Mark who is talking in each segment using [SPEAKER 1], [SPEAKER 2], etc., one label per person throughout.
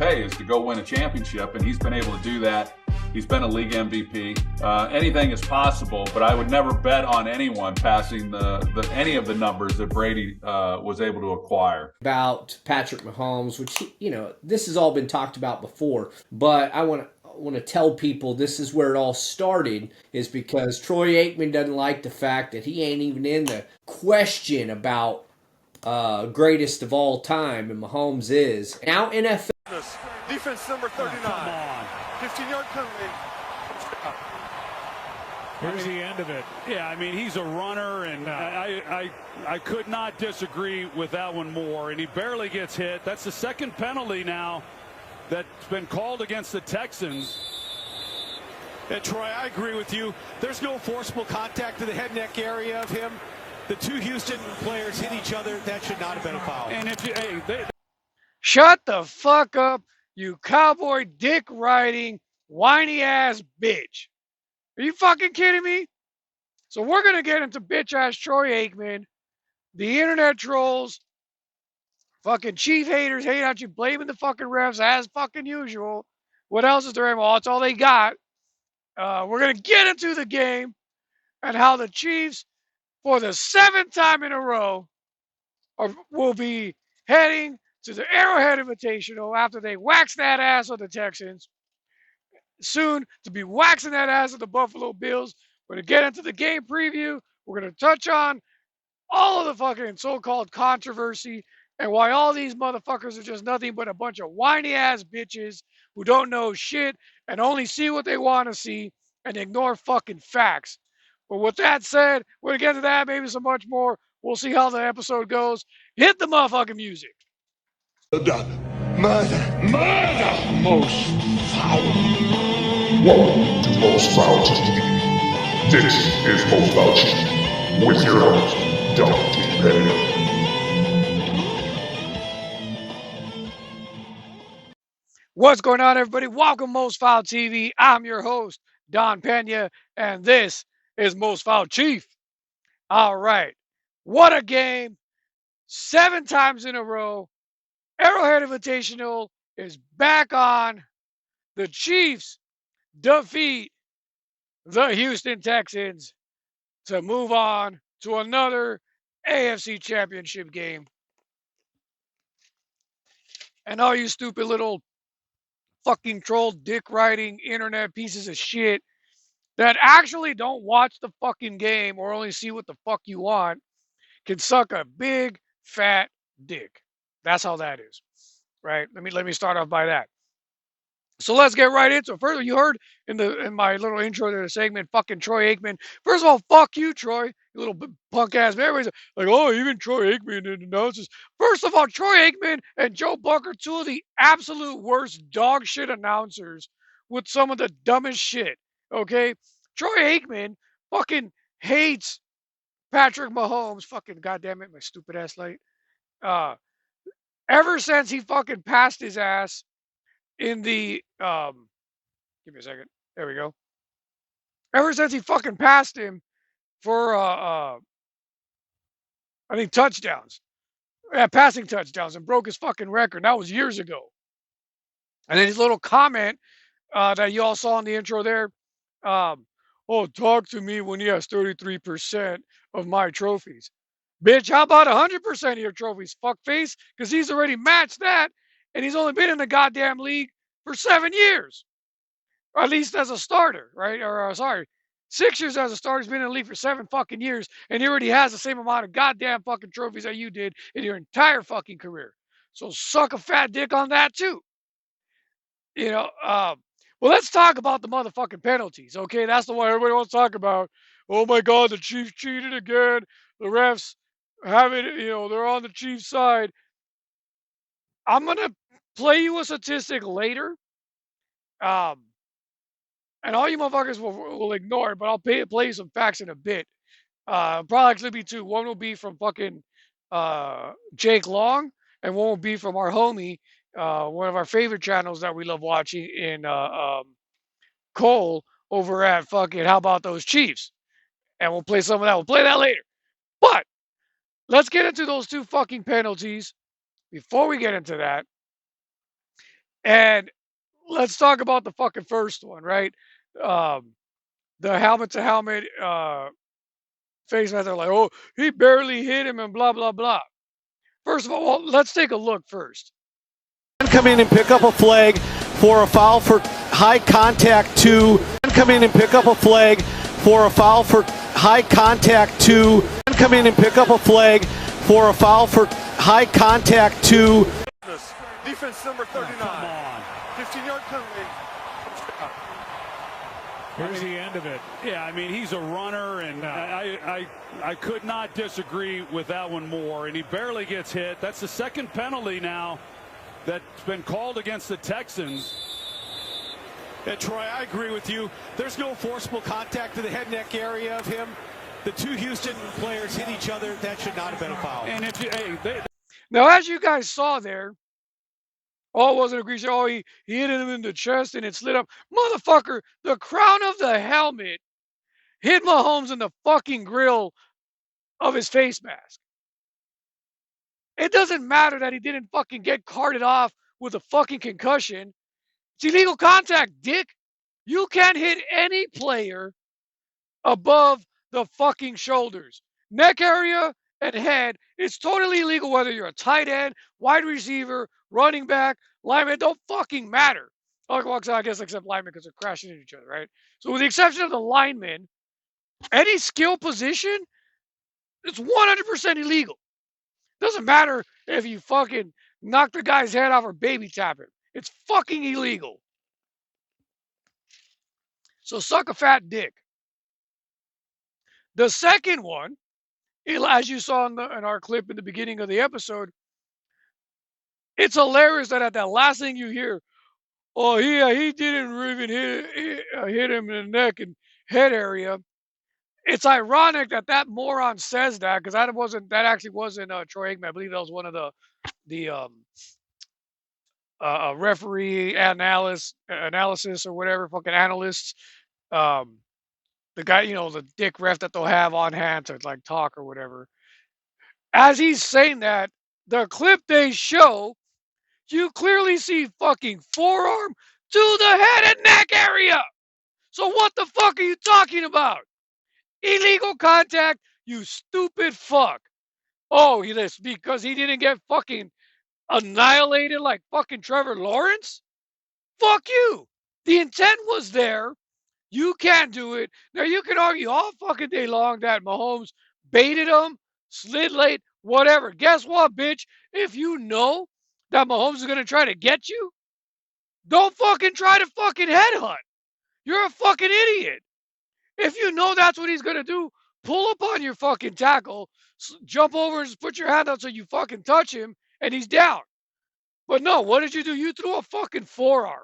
[SPEAKER 1] day is to go win a championship, and he's been able to do that. He's been a league MVP. Anything is possible, but I would never bet on anyone passing any of the numbers that Brady was able to acquire.
[SPEAKER 2] About Patrick Mahomes, which, this has all been talked about before, but I want to tell people this is where it all started, is because Troy Aikman doesn't like the fact that he ain't even in the question about greatest of all time, and Mahomes is. Now NFL.
[SPEAKER 3] Defense number 39. Come on. 15-yard penalty.
[SPEAKER 4] Here's the end of it. Yeah, I mean, he's a runner, and I could not disagree with that one more. And he barely gets hit. That's the second penalty now that's been called against the Texans.
[SPEAKER 3] And Troy, I agree with you. There's no forcible contact to the head neck area of him. The two Houston players hit each other. That should not have been a foul.
[SPEAKER 4] And if you,
[SPEAKER 5] Shut the fuck up, you cowboy dick riding whiny ass bitch. Are you fucking kidding me? So we're going to get into bitch ass Troy Aikman, the internet trolls, fucking Chief haters hate out you blaming the fucking refs as fucking usual. What else is there? Well, that's all they got. We're going to get into the game and how the Chiefs, for the 7th time in a row, will be heading to the Arrowhead Invitational after they wax that ass of the Texans. Soon to be waxing that ass of the Buffalo Bills. We're going to get into the game preview. We're going to touch on all of the fucking so-called controversy and why all these motherfuckers are just nothing but a bunch of whiny ass bitches who don't know shit and only see what they want to see and ignore fucking facts. But with that said, we're going to get to that, maybe so much more. We'll see how the episode goes. Hit the motherfucking music.
[SPEAKER 6] Murder. Most foul. Welcome to Most Foul TV. This is Most Foul TV with your host, Dante Petty.
[SPEAKER 5] What's going on, everybody? Welcome, Most Foul TV. I'm your host, Don Pena, and this is Most Foul Chief. All right. What a game. 7 times in a row. Arrowhead Invitational is back on. The Chiefs defeat the Houston Texans to move on to another AFC Championship game. And all you stupid little fucking troll dick riding internet pieces of shit that actually don't watch the fucking game or only see what the fuck you want can suck a big fat dick. That's how that is, right? Let me start off by that. So let's get right into it. First, you heard in my little intro to the segment, fucking Troy Aikman. First of all, fuck you, Troy, you little punk ass. Everybody's like, oh, even Troy Aikman announces. First of all, Troy Aikman and Joe Buck are two of the absolute worst dog shit announcers with some of the dumbest shit. Okay, Troy Aikman fucking hates Patrick Mahomes. Fucking goddamn it, my stupid ass light. Ever since he fucking passed his ass in the give me a second. There we go. Ever since he fucking passed him for I think touchdowns. Passing touchdowns and broke his fucking record. That was years ago. And then his little comment that you all saw in the intro there. Oh, talk to me when he has 33% of my trophies. Bitch, how about 100% of your trophies, fuckface? Because he's already matched that, and he's only been in the goddamn league for 7 years. Or at least as a starter, right? Or, 6 years as a starter. He's been in the league for 7 fucking years, and he already has the same amount of goddamn fucking trophies that you did in your entire fucking career. So suck a fat dick on that, too. Well, let's talk about the motherfucking penalties, okay? That's the one everybody wants to talk about. Oh, my God, the Chiefs cheated again. The refs have it, they're on the Chiefs' side. I'm going to play you a statistic later. And all you motherfuckers will ignore it, but I'll play you some facts in a bit. Probably actually be 2. One will be from fucking Jake Long, and one will be from our homie, one of our favorite channels that we love watching in Cole over at fucking How About Those Chiefs. And we'll play some of that. We'll play that later. But let's get into those 2 fucking penalties. Before we get into that, And let's talk about the fucking first one, right? The helmet to helmet face mask. They're like, oh, he barely hit him and blah, blah, blah. First of all, well, let's take a look first.
[SPEAKER 3] Come in and pick up a flag for a foul for high contact to. Come in and pick up a flag for a foul for high contact to. Come in and pick up a flag for a foul for high contact to.
[SPEAKER 7] Defense number 39. 15-yard penalty.
[SPEAKER 4] Here's the end of it. Yeah, I mean, he's a runner, and I could not disagree with that one more. And he barely gets hit. That's the second penalty now that's been called against the Texans.
[SPEAKER 3] And Troy, I agree with you. There's no forcible contact to the head neck area of him. The two Houston players hit each other. That should not have been a foul.
[SPEAKER 4] And if you,
[SPEAKER 5] Now, as you guys saw there, oh, it wasn't a grease. Oh, he hit him in the chest and it slid up. Motherfucker, the crown of the helmet hit Mahomes in the fucking grill of his face mask. It doesn't matter that he didn't fucking get carted off with a fucking concussion. It's illegal contact, dick. You can't hit any player above the fucking shoulders. Neck area and head, it's totally illegal whether you're a tight end, wide receiver, running back, lineman. It don't fucking matter. Well, I guess except linemen because they're crashing into each other, right? So with the exception of the linemen, any skill position, it's 100% illegal. Doesn't matter if you fucking knock the guy's head off or baby tap him. It's fucking illegal. So suck a fat dick. The second one, as you saw in our clip in the beginning of the episode, it's hilarious that at that last thing you hear, oh, he didn't even hit him in the neck and head area. It's ironic that moron says that because that actually wasn't Troy Aikman. I believe that was one of the referee analysis or whatever, fucking analysts. The guy, the dick ref that they'll have on hand to like talk or whatever. As he's saying that, the clip they show, you clearly see fucking forearm to the head and neck area. So what the fuck are you talking about? Illegal contact, you stupid fuck. Oh, this because he didn't get fucking annihilated like fucking Trevor Lawrence? Fuck you. The intent was there. You can't do it. Now, you can argue all fucking day long that Mahomes baited him, slid late, whatever. Guess what, bitch? If you know that Mahomes is going to try to get you, don't fucking try to fucking headhunt. You're a fucking idiot. If you know that's what he's going to do, pull up on your fucking tackle, jump over and just put your hand out so you fucking touch him, and he's down. But no, what did you do? You threw a fucking forearm.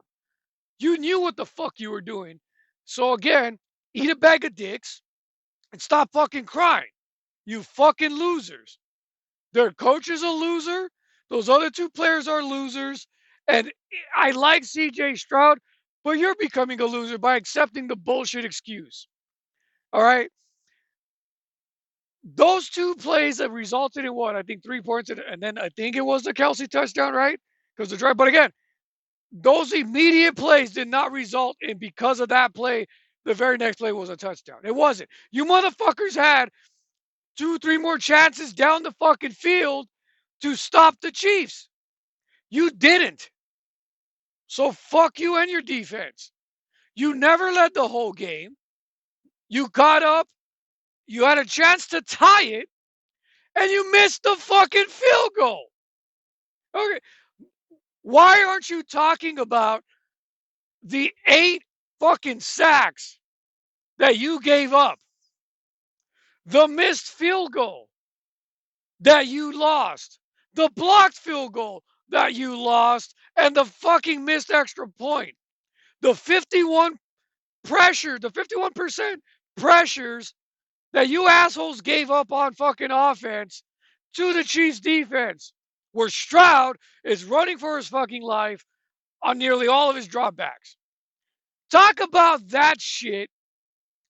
[SPEAKER 5] You knew what the fuck you were doing. So again, eat a bag of dicks and stop fucking crying. You fucking losers. Their coach is a loser. Those other two players are losers. And I like CJ Stroud, but you're becoming a loser by accepting the bullshit excuse. All right? Those two plays that resulted in what? I think 3 points. And then I think it was the Kelsey touchdown, right? Because the drive. But again, those immediate plays did not result in, because of that play, the very next play was a touchdown. It wasn't. You motherfuckers had 2-3 more chances down the fucking field to stop the Chiefs. You didn't. So fuck you and your defense. You never led the whole game. You got up. You had a chance to tie it. And you missed the fucking field goal. Okay. Why aren't you talking about the 8 fucking sacks that you gave up? The missed field goal that you lost. The blocked field goal that you lost. And the fucking missed extra point. The 51% pressures that you assholes gave up on fucking offense to the Chiefs defense, where Stroud is running for his fucking life on nearly all of his dropbacks. Talk about that shit,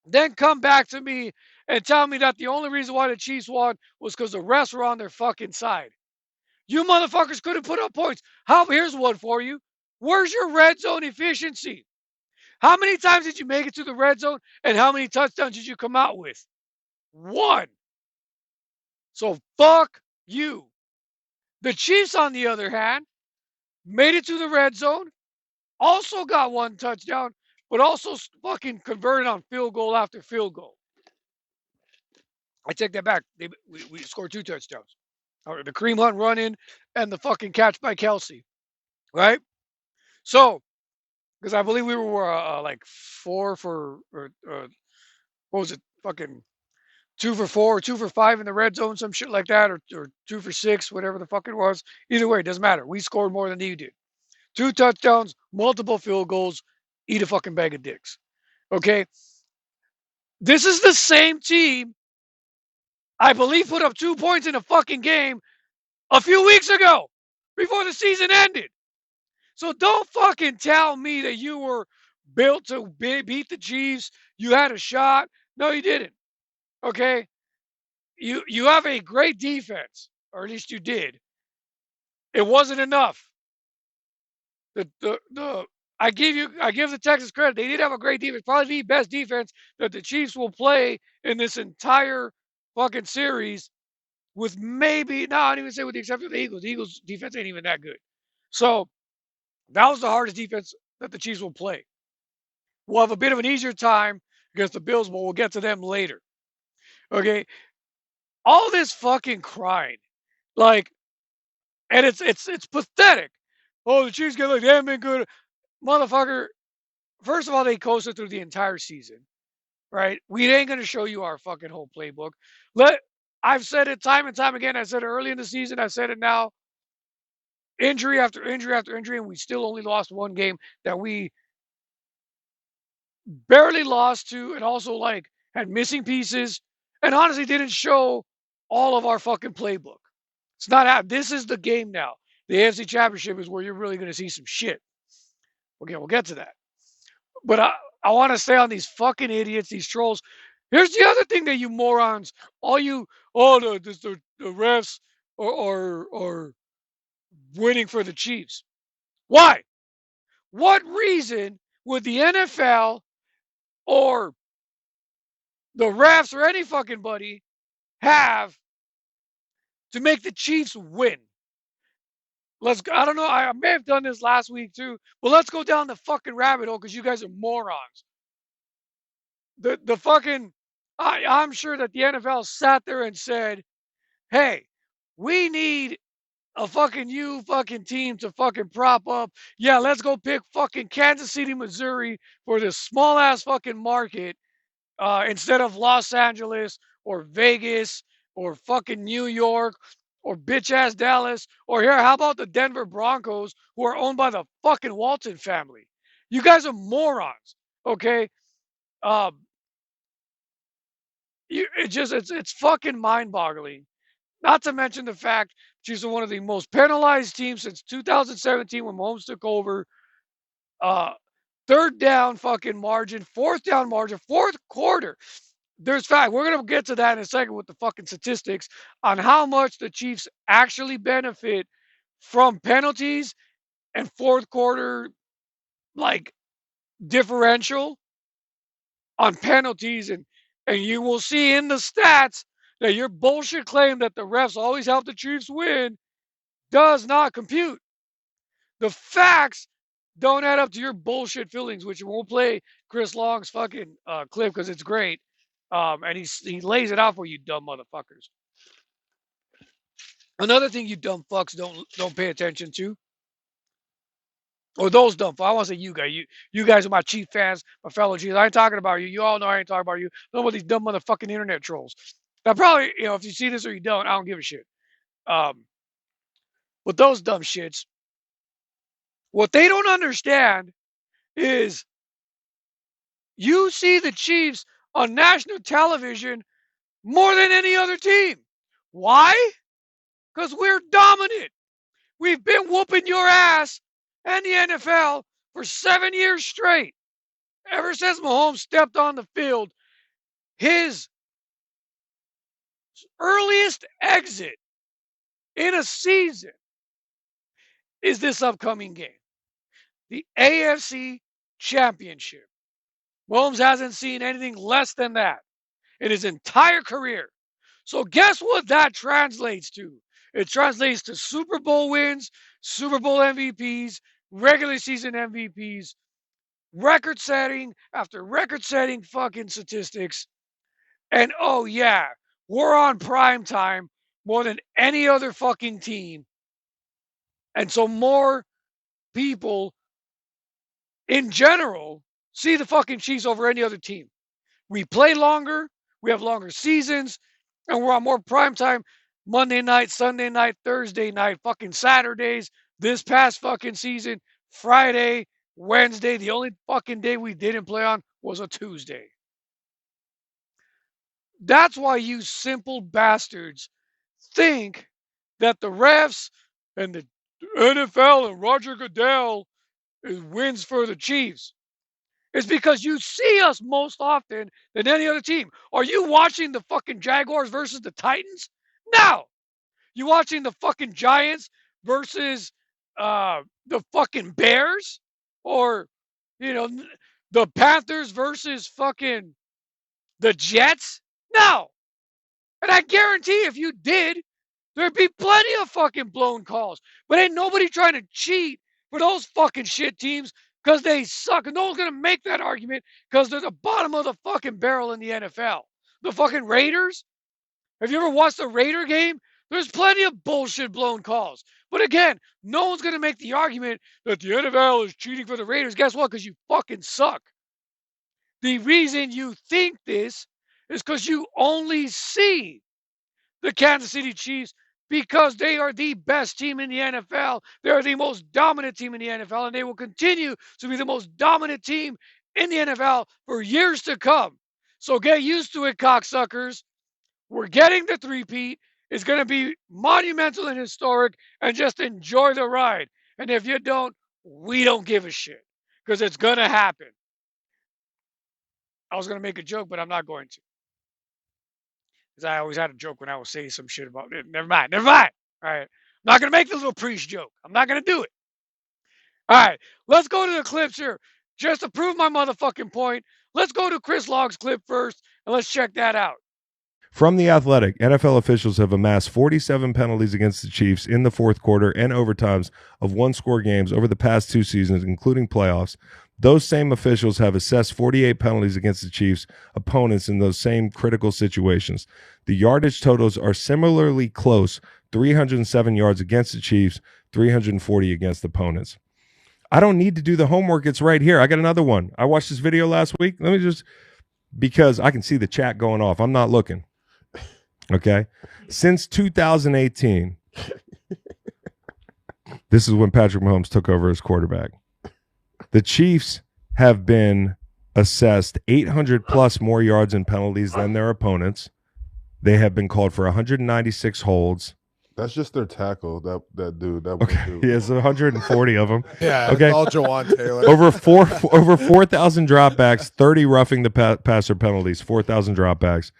[SPEAKER 5] then come back to me and tell me that the only reason why the Chiefs won was because the refs were on their fucking side. You motherfuckers couldn't put up points. Here's one for you. Where's your red zone efficiency? How many times did you make it to the red zone, and how many touchdowns did you come out with? 1. So fuck you. The Chiefs, on the other hand, made it to the red zone, also got 1 touchdown, but also fucking converted on field goal after field goal. I take that back. We scored 2 touchdowns. Or the Kareem Hunt run in and the fucking catch by Kelsey. Right? So, because I believe we were like 4 for, or what was it? Fucking 2 for 4 or 2 for 5 in the red zone, some shit like that, or 2 for 6, whatever the fuck it was. Either way, it doesn't matter. We scored more than you did. 2 touchdowns, multiple field goals, eat a fucking bag of dicks. Okay? This is the same team, I believe, put up 2 points in a fucking game a few weeks ago before the season ended. So don't fucking tell me that you were built to beat the Chiefs. You had a shot. No, you didn't. Okay? You have a great defense, or at least you did. It wasn't enough. I give the Texans credit. They did have a great defense, probably the best defense that the Chiefs will play in this entire fucking series. With maybe, no, I don't even say with the exception of the Eagles. The Eagles defense ain't even that good. So that was the hardest defense that the Chiefs will play. We'll have a bit of an easier time against the Bills, but we'll get to them later. Okay, all this fucking crying, like, and it's pathetic. Oh, the Chiefs get like they haven't been good, motherfucker. First of all, they coasted through the entire season, right? We ain't gonna show you our fucking whole playbook. I've said it time and time again. I said it early in the season. I said it now. Injury after injury after injury, and we still only lost 1 game that we barely lost to, and also like had missing pieces, and honestly didn't show all of our fucking playbook. It's not out. This is the game now. The AFC Championship is where you're really going to see some shit. Okay, we'll get to that. But I want to stay on these fucking idiots, these trolls. Here's the other thing that you morons, all you, the refs are winning for the Chiefs. Why? What reason would the NFL or the refs or any fucking buddy have to make the Chiefs win? I don't know, I may have done this last week too, but let's go down the fucking rabbit hole because you guys are morons. The fucking, I'm sure that the NFL sat there and said, hey, we need a fucking team to fucking prop up. Yeah, let's go pick fucking Kansas City, Missouri for this small ass fucking market instead of Los Angeles or Vegas or fucking New York or bitch ass Dallas, or here, how about the Denver Broncos, who are owned by the fucking Walton family? You guys are morons, okay? It's fucking mind-boggling. Not to mention the fact she's one of the most penalized teams since 2017 when Mahomes took over. 3rd down fucking margin, 4th down margin, 4th quarter. We're going to get to that in a second with the fucking statistics on how much the Chiefs actually benefit from penalties and 4th quarter, like, differential on penalties. And you will see in the stats that your bullshit claim that the refs always help the Chiefs win does not compute. The facts don't add up to your bullshit feelings, which we'll play Chris Long's fucking clip because it's great. And he lays it out for you, dumb motherfuckers. Another thing you dumb fucks don't pay attention to, or those dumb fucks. I want to say you guys. You guys are my Chief fans, my fellow Chiefs. I ain't talking about you. You all know I ain't talking about you. Know about these dumb motherfucking internet trolls. Now, probably, if you see this or you don't, I don't give a shit. But those dumb shits, what they don't understand is you see the Chiefs on national television more than any other team. Why? Because we're dominant. We've been whooping your ass and the NFL for 7 years straight. Ever since Mahomes stepped on the field, his earliest exit in a season is this upcoming game. the AFC Championship. Mahomes hasn't seen anything less than that in his entire career. So guess what that translates to? It translates to Super Bowl wins, Super Bowl MVPs, regular season MVPs, record-setting after record-setting fucking statistics. And oh yeah, we're on prime time more than any other fucking team. And so more people in general see the fucking Chiefs over any other team. We play longer, we have longer seasons, and we're on more prime time Monday night, Sunday night, Thursday night, fucking Saturdays. This past fucking season, Friday, Wednesday, the only fucking day we didn't play on was a Tuesday. That's why you simple bastards think that the refs and the NFL and Roger Goodell wins for the Chiefs. It's because you see us most often than any other team. Are you watching the fucking Jaguars versus the Titans? No. You watching the fucking Giants versus the fucking Bears? Or, the Panthers versus fucking the Jets? No. And I guarantee if you did, there'd be plenty of fucking blown calls. But ain't nobody trying to cheat for those fucking shit teams because they suck. And no one's going to make that argument because they're the bottom of the fucking barrel in the NFL. The fucking Raiders? Have you ever watched a Raider game? There's plenty of bullshit blown calls. But again, no one's going to make the argument that the NFL is cheating for the Raiders. Guess what? Because you fucking suck. The reason you think this is because you only see the Kansas City Chiefs because they are the best team in the NFL. They are the most dominant team in the NFL, and they will continue to be the most dominant team in the NFL for years to come. So get used to it, cocksuckers. We're getting the three-peat. It's going to be monumental and historic, and just enjoy the ride. And if you don't, we don't give a shit because it's going to happen. I was going to make a joke, but I'm not going to. Because I always had a joke when I was saying some shit about it. Never mind. All right. I'm not going to make the little priest joke. I'm not going to do it. All right. Let's go to the clips here. Just to prove my motherfucking point, let's go to Chris Logg's clip first, and let's check that out.
[SPEAKER 8] From The Athletic, NFL officials have amassed 47 penalties against the Chiefs in the fourth quarter and overtimes of one-score games over the past two seasons, including playoffs. Those same officials have assessed 48 penalties against the Chiefs' opponents in those same critical situations. The yardage totals are similarly close, 307 yards against the Chiefs, 340 against opponents. I don't need to do the homework. It's right here. I got another one. I watched this video last week. Let me just, because I can see the chat going off. I'm not looking. Okay. Since 2018, this is when Patrick Mahomes took over as quarterback. The Chiefs have been assessed 800 plus more yards and penalties than their opponents. They have been called for 196 holds.
[SPEAKER 9] That's just their tackle. That dude. That
[SPEAKER 8] okay.
[SPEAKER 9] dude.
[SPEAKER 8] He has 140 of them.
[SPEAKER 9] Yeah.
[SPEAKER 8] Okay.
[SPEAKER 9] It's all Jawan Taylor.
[SPEAKER 8] over 4,000 dropbacks, 30 roughing the passer penalties, 4,000 dropbacks.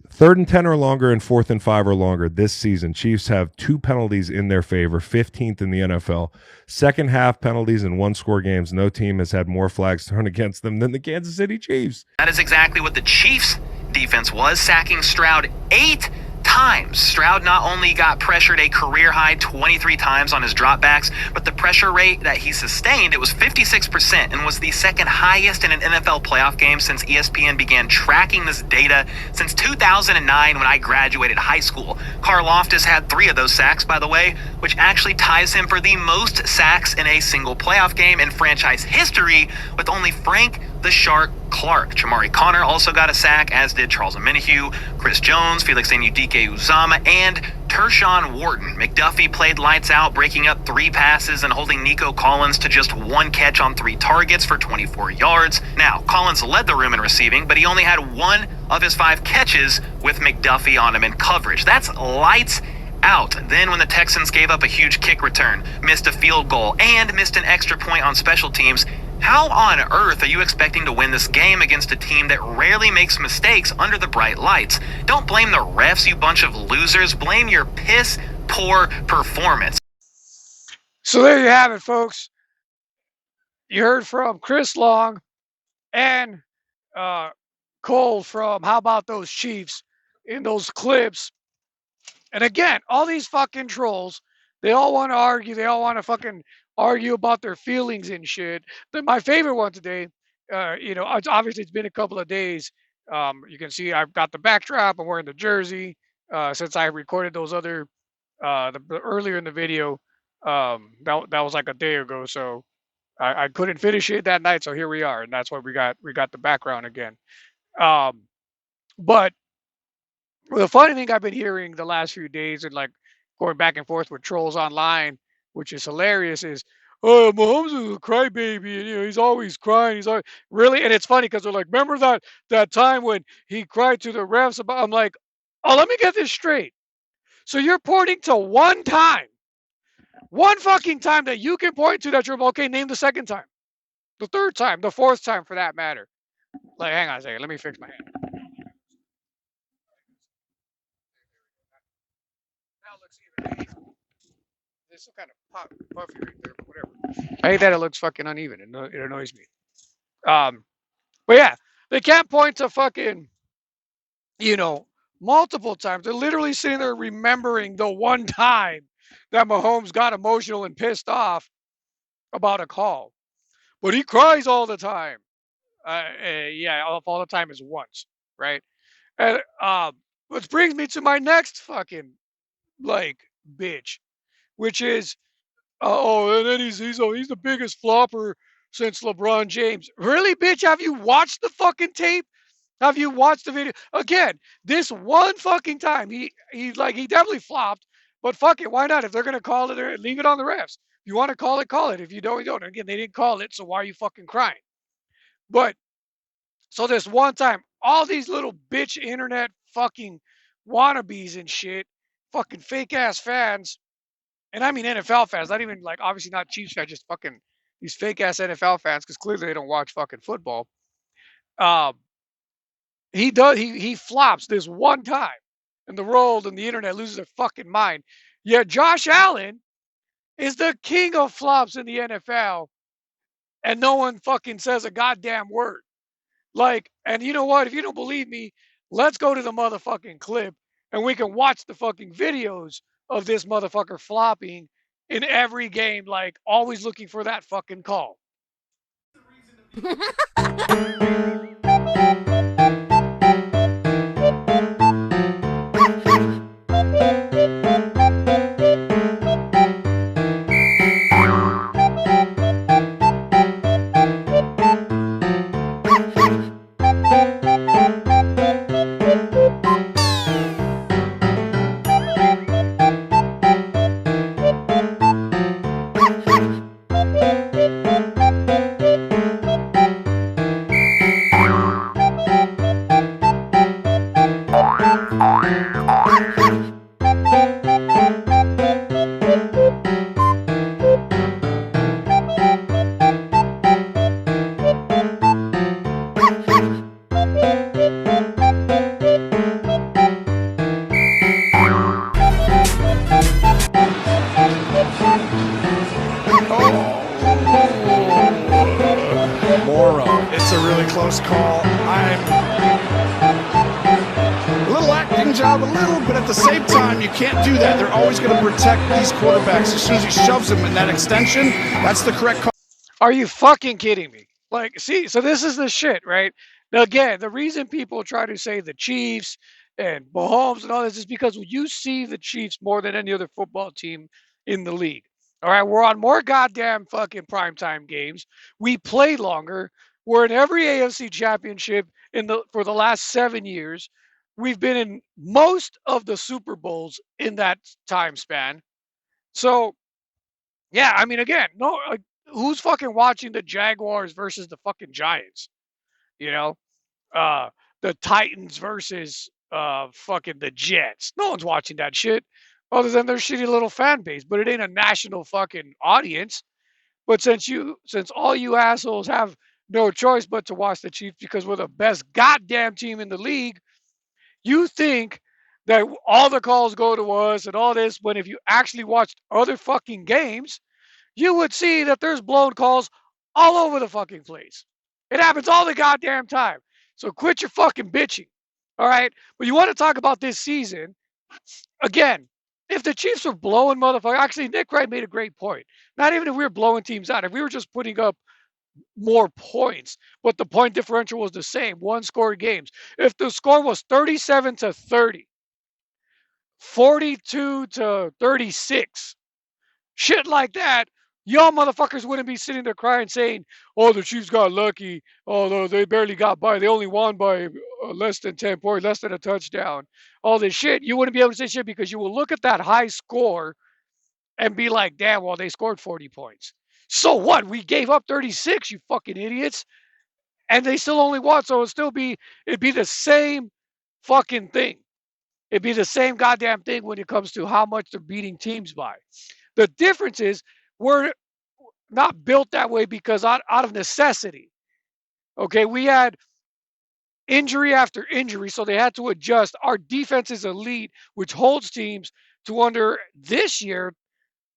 [SPEAKER 8] 3rd and 10 or longer and 4th and 5 or longer this season. Chiefs have 2 penalties in their favor, 15th in the NFL. Second half penalties in one-score games. No team has had more flags thrown against them than the Kansas City Chiefs.
[SPEAKER 10] That is exactly what the Chiefs defense was, sacking Stroud 8 times. Stroud not only got pressured a career high 23 times on his dropbacks, but the pressure rate that he sustained, it was 56% and was the second highest in an NFL playoff game since ESPN began tracking this data since 2009 when I graduated high school. Karlaftis had 3 of those sacks, by the way, which actually ties him for the most sacks in a single playoff game in franchise history, with only Frank the Shark Clark. Jamari Connor also got a sack, as did Charles Omenihu, Chris Jones, Felix Anudike-Uzama, and Tershawn Wharton. McDuffie played lights out, breaking up 3 passes and holding Nico Collins to just 1 catch on 3 targets for 24 yards. Now, Collins led the room in receiving, but he only had 1 of his 5 catches with McDuffie on him in coverage. That's lights out. Then when the Texans gave up a huge kick return, missed a field goal, and missed an extra point on special teams, how on earth are you expecting to win this game against a team that rarely makes mistakes under the bright lights? Don't blame the refs, you bunch of losers. Blame your piss-poor performance.
[SPEAKER 5] So there you have it, folks. you heard from Chris Long and Cole from How About Those Chiefs in those clips. And again, all these fucking trolls, they all want to argue. They all want to fucking argue about their feelings and shit. But my favorite one today, it's been a couple of days. You can see I've got the backdrop. I'm wearing the jersey since I recorded those other earlier in the video. That was like a day ago, so I couldn't finish it that night. So here we are, and that's why we got the background again. But the funny thing I've been hearing the last few days and like going back and forth with trolls online, which is hilarious, is oh, Mahomes is a crybaby, and he's always crying. He's always really, and it's funny because they're like, remember that time when he cried to the refs about? I'm like, oh, let me get this straight. So you're pointing to one fucking time that you can point to that you're okay. Name the second time, the third time, the fourth time for that matter. Like, hang on a second, let me fix my hand. There's some kind of puffy right there, but whatever. I hate that it looks fucking uneven. It annoys me. But yeah, they can't point to fucking, multiple times. They're literally sitting there remembering the one time that Mahomes got emotional and pissed off about a call. But he cries all the time. Yeah, all the time is once, right? And which brings me to my next fucking bitch, which is and then he's the biggest flopper since LeBron James. Really, bitch? Have you watched the fucking tape? Have you watched the video? Again, this one fucking time, he definitely flopped, but fuck it, why not? If they're gonna call it, leave it on the refs. If you want to call it, call it. If you don't, you don't. Again, they didn't call it, so why are you fucking crying? But so this one time, all these little bitch internet fucking wannabes and shit, fucking fake ass fans, and I mean NFL fans, not even obviously not Chiefs fans, just fucking these fake ass NFL fans, because clearly they don't watch fucking football. He flops this one time, and the world and the internet loses their fucking mind. Yet Josh Allen is the king of flops in the NFL, and no one fucking says a goddamn word. And you know what? If you don't believe me, let's go to the motherfucking clip, and we can watch the fucking videos of this motherfucker flopping in every game, always looking for that fucking call.
[SPEAKER 11] It's a really close call. I'm a little acting job, but at the same time, you can't do that. They're always going to protect these quarterbacks. As soon as he shoves them in that extension, that's the correct call.
[SPEAKER 5] Are you fucking kidding me? See, so this is the shit, right? Now, again, the reason people try to say the Chiefs and Mahomes and all this is because you see the Chiefs more than any other football team in the league. All right, we're on more goddamn fucking primetime games. We play longer. We're in every AFC Championship for the last 7 years. We've been in most of the Super Bowls in that time span. So, yeah, I mean, again, who's fucking watching the Jaguars versus the fucking Giants? The Titans versus fucking the Jets. No one's watching that shit other than their shitty little fan base, but it ain't a national fucking audience. But since all you assholes have no choice but to watch the Chiefs because we're the best goddamn team in the league, you think that all the calls go to us and all this, when if you actually watched other fucking games, you would see that there's blown calls all over the fucking place. It happens all the goddamn time. So quit your fucking bitching. All right? But you want to talk about this season, again, if the Chiefs were blowing motherfuckers, actually, Nick Wright made a great point. Not even if we were blowing teams out, if we were just putting up more points, but the point differential was the same, one score games. If the score was 37-30, 42-36, shit like that, y'all motherfuckers wouldn't be sitting there crying saying, oh, the Chiefs got lucky. Oh, they barely got by. They only won by less than 10 points, less than a touchdown. All this shit. You wouldn't be able to say shit because you will look at that high score and be like, damn, well, they scored 40 points. So what? We gave up 36, you fucking idiots. And they still only won. So it'd be the same fucking thing. It'd be the same goddamn thing when it comes to how much they're beating teams by. The difference is we're not built that way because out of necessity. Okay, we had injury after injury, so they had to adjust. Our defense is elite, which holds teams to under this year.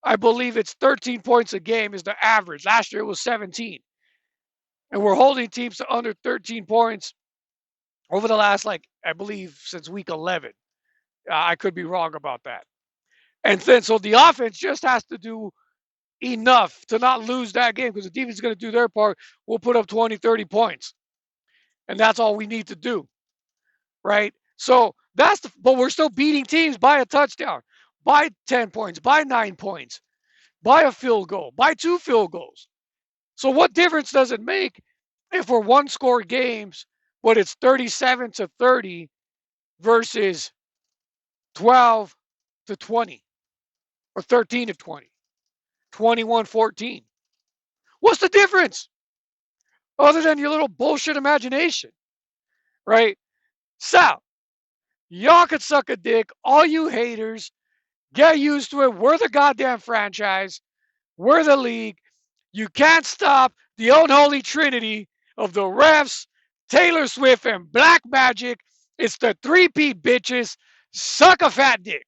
[SPEAKER 5] I believe it's 13 points a game is the average. Last year it was 17. And we're holding teams to under 13 points over the last, I believe, since week 11. I could be wrong about that. And then, so the offense just has to do enough to not lose that game because the defense is going to do their part. We'll put up 20, 30 points. And that's all we need to do. Right? So but we're still beating teams by a touchdown, by 10 points, by 9 points, by a field goal, by 2 field goals. So what difference does it make if we're one score games, but it's 37-30 versus 12-20 or 13-20, 21-14? What's the difference? Other than your little bullshit imagination, right? So, y'all could suck a dick, all you haters, get used to it. We're the goddamn franchise. We're the league. You can't stop the unholy trinity of the refs, Taylor Swift, and Black Magic. It's the 3P bitches. Suck a fat dick.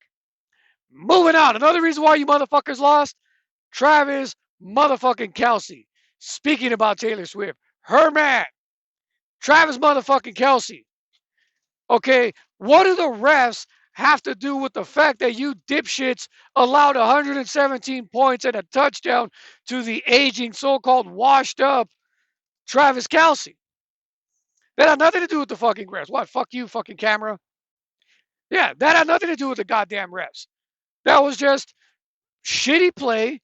[SPEAKER 5] Moving on. Another reason why you motherfuckers lost, Travis motherfucking Kelce. Speaking about Taylor Swift, her man, Travis motherfucking Kelce. Okay, what do the refs have to do with the fact that you dipshits allowed 117 points and a touchdown to the aging, so-called washed up Travis Kelce? That had nothing to do with the fucking refs. What? Fuck you, fucking camera. Yeah, that had nothing to do with the goddamn refs. That was just shitty play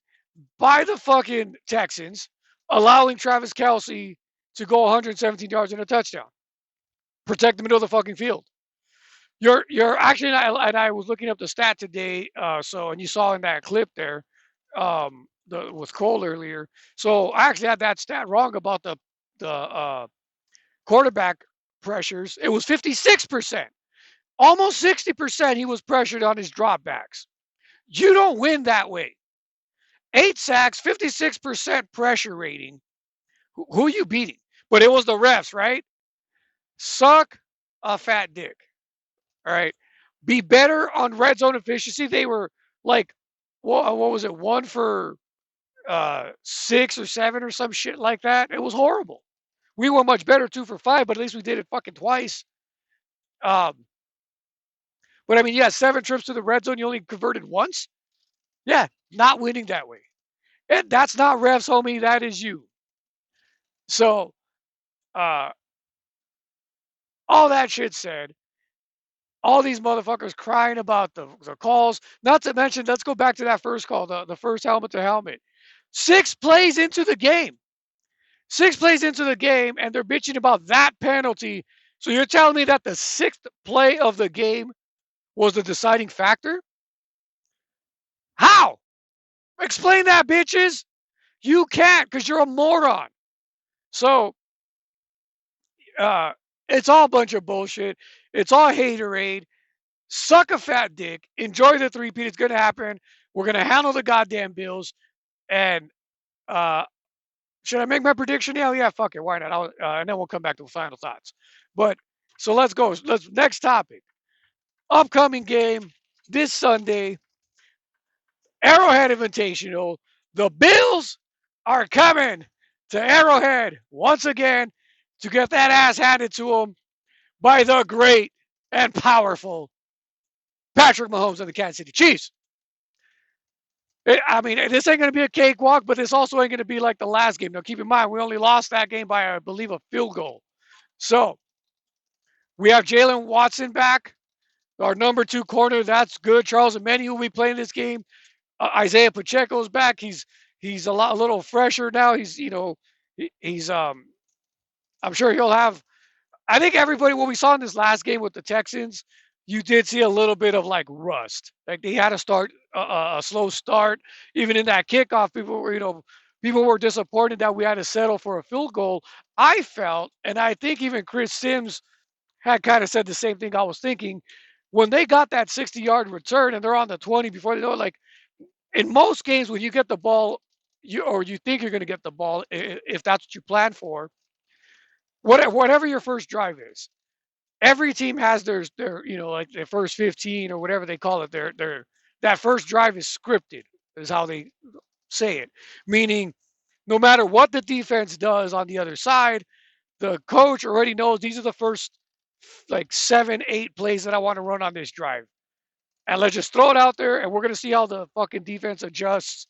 [SPEAKER 5] by the fucking Texans, allowing Travis Kelce to go 117 yards and a touchdown. Protect the middle of the fucking field. You're actually, and I was looking up the stat today, and you saw in that clip there, with Cole earlier. So I actually had that stat wrong about the quarterback pressures. It was 56%. Almost 60% he was pressured on his dropbacks. You don't win that way. 8 sacks, 56% pressure rating. Who are you beating? But it was the refs, right? Suck a fat dick. All right. Be better on red zone efficiency. They were like, what was it? 1 for 6 or 7 or some shit like that. It was horrible. We were much better 2 for 5, but at least we did it fucking twice. But I mean, yeah, 7 trips to the red zone. You only converted once. Yeah, not winning that way. And that's not refs, homie. That is you. So, all that shit said, all these motherfuckers crying about the calls. Not to mention, let's go back to that first call, the first helmet to helmet. 6 plays into the game. 6 plays into the game, and they're bitching about that penalty. So you're telling me that the 6th play of the game was the deciding factor? How? Explain that, bitches. You can't, because you're a moron. So, it's all a bunch of bullshit. It's all haterade. Suck a fat dick. Enjoy the 3-peat. It's going to happen. We're going to handle the goddamn Bills. And should I make my prediction now? Yeah, fuck it. Why not? And then we'll come back to the final thoughts. But, so let's go. Next topic. Upcoming game this Sunday. Arrowhead Invitational. The Bills are coming to Arrowhead once again to get that ass handed to him by the great and powerful Patrick Mahomes of the Kansas City Chiefs. I mean, this ain't going to be a cakewalk, but this also ain't going to be like the last game. Now, keep in mind, we only lost that game by, I believe, a field goal. So, we have Jalen Watson back, our number 2 corner. That's good. Charles Omenihu will be playing this game. Isaiah Pacheco's back. He's a little fresher now. I'm sure he'll have. I think everybody, what we saw in this last game with the Texans, you did see a little bit of like rust. Like they had to start a slow start. Even in that kickoff, people were disappointed that we had to settle for a field goal. I felt, and I think even Chris Sims had kind of said the same thing I was thinking. When they got that 60-yard return and they're on the 20 before they know it, like in most games when you get the ball, you think you're going to get the ball, if that's what you plan for, whatever your first drive is, every team has their like their first 15 or whatever they call it. Their that first drive is scripted, is how they say it. Meaning, no matter what the defense does on the other side, the coach already knows these are the first like 7, 8 plays that I want to run on this drive. And let's just throw it out there, and we're going to see how the fucking defense adjusts.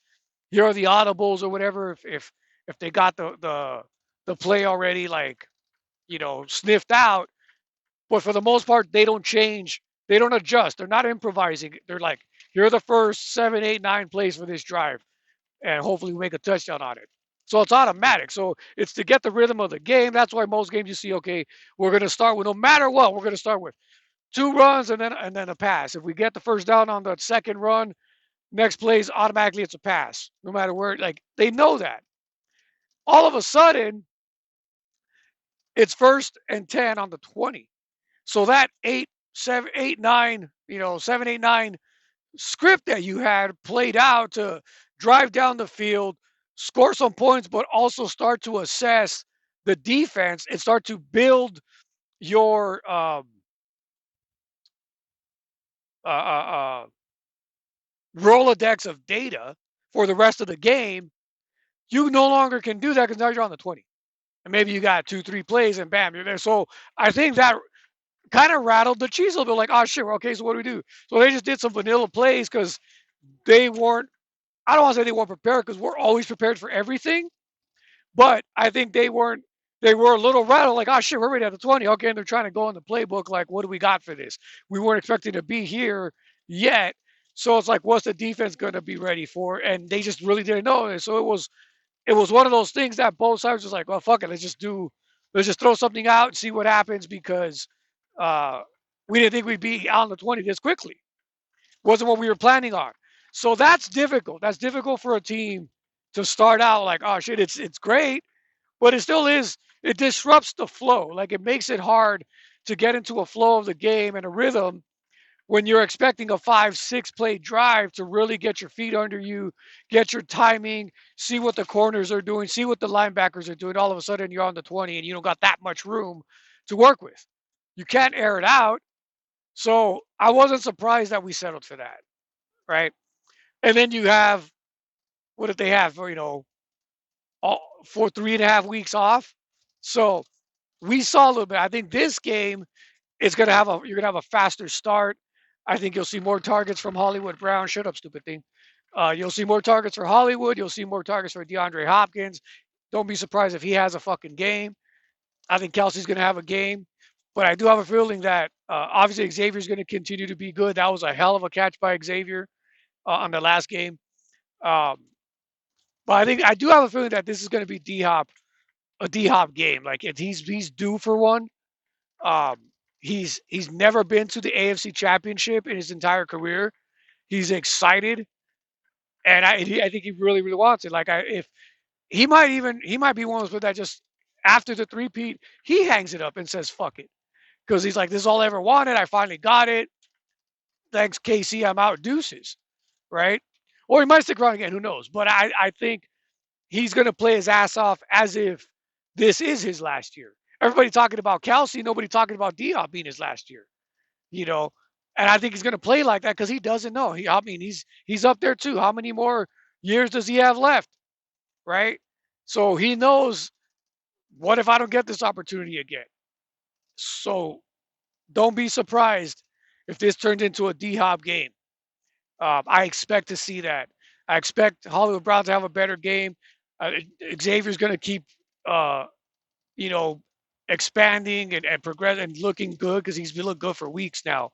[SPEAKER 5] Here are the audibles or whatever, if they got the play already, like, sniffed out. But for the most part, they don't change. They don't adjust. They're not improvising. They're like, here are the first 7, 8, 9 plays for this drive, and hopefully we make a touchdown on it. So it's automatic. So it's to get the rhythm of the game. That's why most games you see, okay, we're going to start with, no matter what, we're going to start with 2 runs and then a pass. If we get the first down on the second run, next plays automatically it's a pass, no matter where. Like they know that. All of a sudden, it's 1st and 10 on the 20. So that 7, 8, 9 script that you had played out to drive down the field, score some points, but also start to assess the defense and start to build your Rolodex of data for the rest of the game. You no longer can do that because now you're on the 20. And maybe you got 2, 3 plays and bam, you're there. So I think that kind of rattled the Chiefs a little bit, like, oh shit, okay, so what do we do? So they just did some vanilla plays because they weren't, I don't want to say they weren't prepared because we're always prepared for everything. But I think they were a little rattled, like, oh shit, we're already at the 20. Okay, and they're trying to go in the playbook, like, what do we got for this? We weren't expecting to be here yet. So it's like, what's the defense going to be ready for? And they just really didn't know. And so it was one of those things that both sides was like, well, fuck it, let's just throw something out and see what happens because we didn't think we'd be on the 20 this quickly. Wasn't what we were planning on. So that's difficult. That's difficult for a team to start out like, oh shit, it's great, but it still is. It disrupts the flow. Like it makes it hard to get into a flow of the game and a rhythm when you're expecting a 5, 6 play drive to really get your feet under you, get your timing, see what the corners are doing, see what the linebackers are doing. All of a sudden you're on the 20 and you don't got that much room to work with. You can't air it out. So I wasn't surprised that we settled for that, right? And then you have, what did they have for 3.5 weeks off? So we saw a little bit. I think this game is you're gonna have a faster start. I think you'll see more targets from Hollywood Brown. Shut up, stupid thing. You'll see more targets for Hollywood. You'll see more targets for DeAndre Hopkins. Don't be surprised if he has a fucking game. I think Kelsey's gonna have a game. But I do have a feeling that obviously Xavier's going to continue to be good. That was a hell of a catch by Xavier on the last game. But I do have a feeling that this is going to be a D-Hop game. Like he's due for one. He's never been to the AFC Championship in his entire career. He's excited, and I think he really, really wants it. Like if he might be one of those that just after the three-peat, he hangs it up and says fuck it. Because he's like, this is all I ever wanted. I finally got it. Thanks, KC. I'm out. Deuces. Right? Or he might stick around again. Who knows? But I think he's going to play his ass off as if this is his last year. Everybody talking about Kelsey. Nobody talking about Diop being his last year. And I think he's going to play like that because he doesn't know. He's up there too. How many more years does he have left? Right? So he knows, what if I don't get this opportunity again? So don't be surprised if this turned into a D-Hop game. I expect to see that. I expect Hollywood Brown to have a better game. Xavier's going to keep, expanding and progressing and looking good because he's been looking good for weeks now.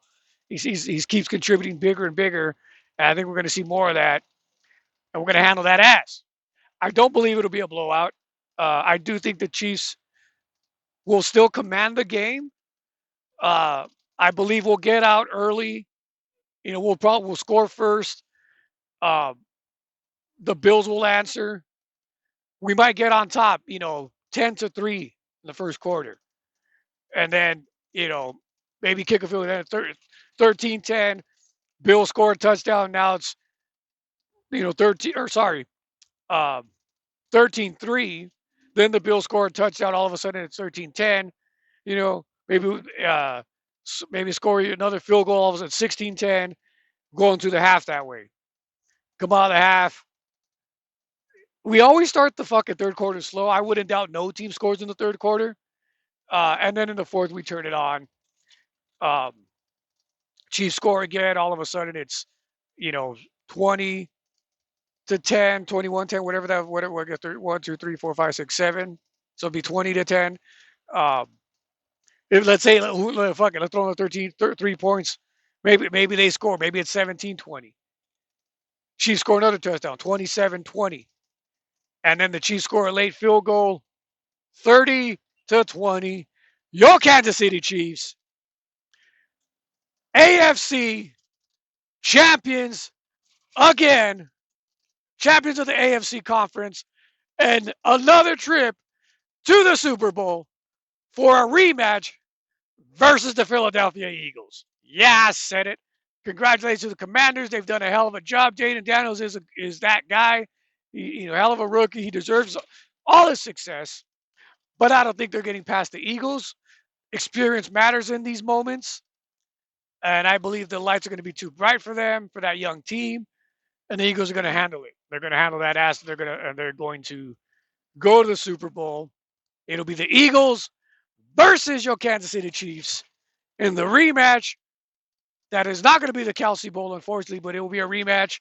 [SPEAKER 5] He keeps contributing bigger and bigger. And I think we're going to see more of that. And we're going to handle that ass. I don't believe it'll be a blowout. I do think the Chiefs will still command the game. I believe we'll get out early. We'll score first. The Bills will answer. We might get on top, 10-3 in the first quarter. And then, maybe kick a field goal 13-10. Bills score a touchdown. Now it's, 13-3. Then the Bills score a touchdown. All of a sudden it's 13-10. Maybe score another field goal. All of a sudden 16-10. Going through the half that way. Come out of the half. We always start the fucking third quarter slow. I wouldn't doubt no team scores in the third quarter. And then in the fourth, we turn it on. Chiefs score again. All of a sudden, it's 20-10, 21-10, whatever that. Whatever. 1, 2, 3, 4, 5, 6, 7. So it'd be 20-10. Let's say, fuck it, let's throw in 3 points. Maybe they score. Maybe it's 17-20. Chiefs score another touchdown, 27-20. And then the Chiefs score a late field goal, 30-20. Your Kansas City Chiefs, AFC champions again, champions of the AFC conference, and another trip to the Super Bowl for a rematch versus the Philadelphia Eagles. Yeah, I said it. Congratulations to the Commanders. They've done a hell of a job. Jaden Daniels is that guy. Hell of a rookie. He deserves all his success. But I don't think they're getting past the Eagles. Experience matters in these moments. And I believe the lights are going to be too bright for them, for that young team. And the Eagles are going to handle it. They're going to handle that ass. They're going to go to the Super Bowl. It'll be the Eagles versus your Kansas City Chiefs in the rematch. That is not going to be the Kelsey Bowl, unfortunately, but it will be a rematch.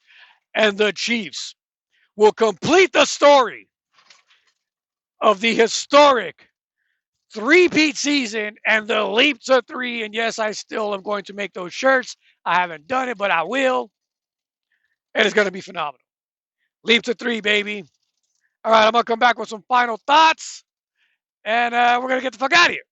[SPEAKER 5] And the Chiefs will complete the story of the historic three-peat season and the leap to 3. And yes, I still am going to make those shirts. I haven't done it, but I will. And it's going to be phenomenal. Leap to 3, baby. All right, I'm going to come back with some final thoughts. And we're going to get the fuck out of here.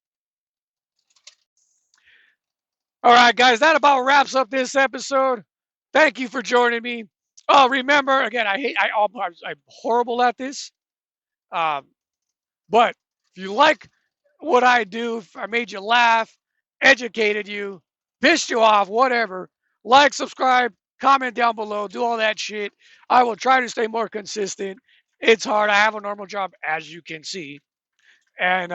[SPEAKER 5] All right, guys, that about wraps up this episode. Thank you for joining me. Oh, remember, again, I'm horrible at this. But if you like what I do, if I made you laugh, educated you, pissed you off, whatever, like, subscribe, comment down below, do all that shit. I will try to stay more consistent. It's hard. I have a normal job, as you can see. And,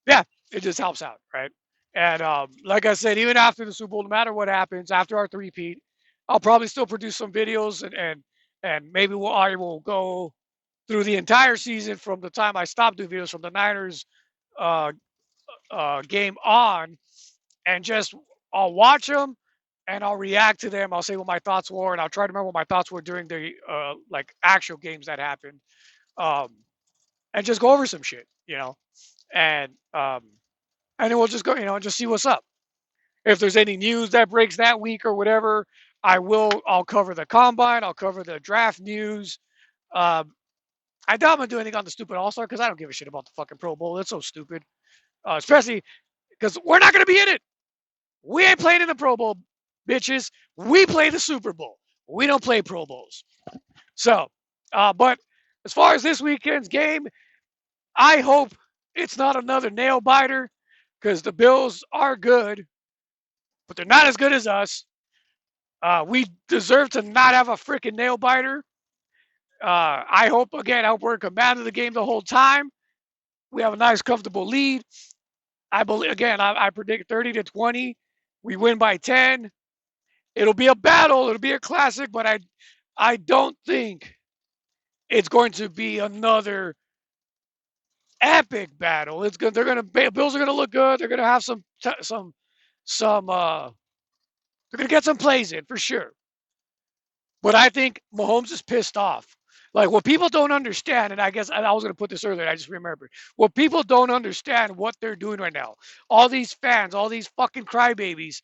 [SPEAKER 5] yeah, it just helps out, right? And like I said, even after the Super Bowl, no matter what happens, after our three-peat, I'll probably still produce some videos and maybe I will go through the entire season from the time I stopped doing videos from the Niners game on, and just I'll watch them and I'll react to them. I'll say what my thoughts were, and I'll try to remember what my thoughts were during the actual games that happened, and just go over some shit, and then we'll just go, just see what's up. If there's any news that breaks that week or whatever, I'll cover the combine. I'll cover the draft news. I doubt I'm going to do anything on the stupid All-Star because I don't give a shit about the fucking Pro Bowl. It's so stupid. Especially because we're not going to be in it. We ain't playing in the Pro Bowl, bitches. We play the Super Bowl. We don't play Pro Bowls. So, but as far as this weekend's game, I hope it's not another nail biter because the Bills are good, but they're not as good as us. We deserve to not have a freaking nail biter. I hope we're in command of the game the whole time. We have a nice, comfortable lead. I predict 30-20. We win by 10. It'll be a battle. It'll be a classic, but I don't think it's going to be another epic battle. It's good. Bills are gonna look good. They're gonna have some. They're gonna get some plays in for sure. But I think Mahomes is pissed off. Like, what people don't understand, and I guess I was going to put this earlier, I just remembered. What people don't understand what they're doing right now. All these fans, all these fucking crybabies,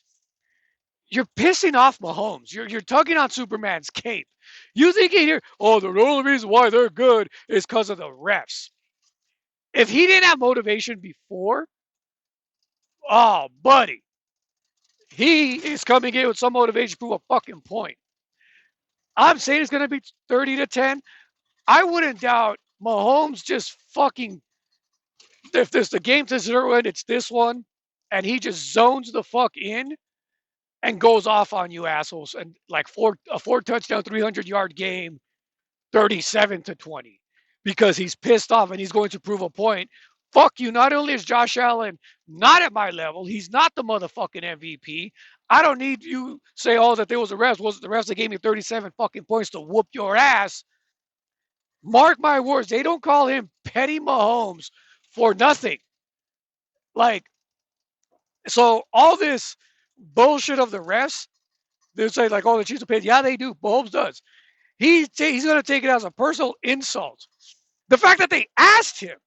[SPEAKER 5] you're pissing off Mahomes. You're tugging on Superman's cape. You think the only reason why they're good is because of the refs. If he didn't have motivation before, oh, buddy, he is coming in with some motivation to prove a fucking point. I'm saying it's going to be 30-10. I wouldn't doubt Mahomes just fucking, if there's the game to zero in, it's this one, and he just zones the fuck in and goes off on you assholes, and like a 4-touchdown, 300-yard game, 37-20, because he's pissed off and he's going to prove a point. Fuck you. Not only is Josh Allen not at my level, he's not the motherfucking MVP. I don't need you say, that there was a refs. Was it the refs that gave me 37 fucking points to whoop your ass? Mark my words, they don't call him Petty Mahomes for nothing. Like, so all this bullshit of the refs, they say like, the Chiefs are paid. Yeah, they do. Mahomes does. He's going to take it as a personal insult. The fact that they asked him,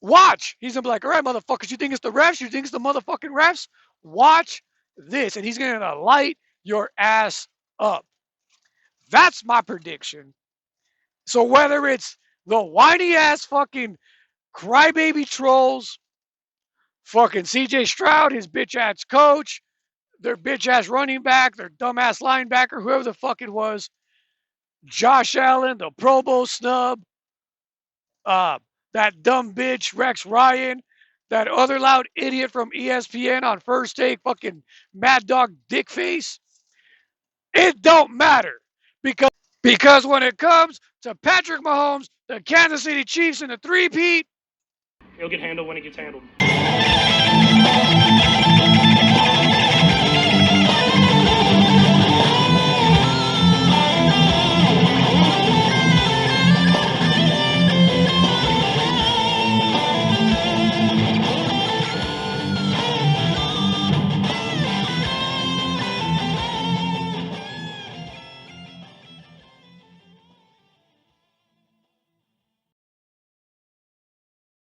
[SPEAKER 5] watch. He's going to be like, all right, motherfuckers, you think it's the refs? You think it's the motherfucking refs? Watch this. And he's going to light your ass up. That's my prediction. So whether it's the whiny ass fucking crybaby trolls, fucking CJ Stroud, his bitch ass coach, their bitch ass running back, their dumbass linebacker, whoever the fuck it was, Josh Allen, the Pro Bowl snub, that dumb bitch Rex Ryan, that other loud idiot from ESPN on First Take, fucking Mad Dog Dickface, it don't matter because when it comes to Patrick Mahomes, the Kansas City Chiefs, and the three-peat,
[SPEAKER 12] he'll get handled when he gets handled.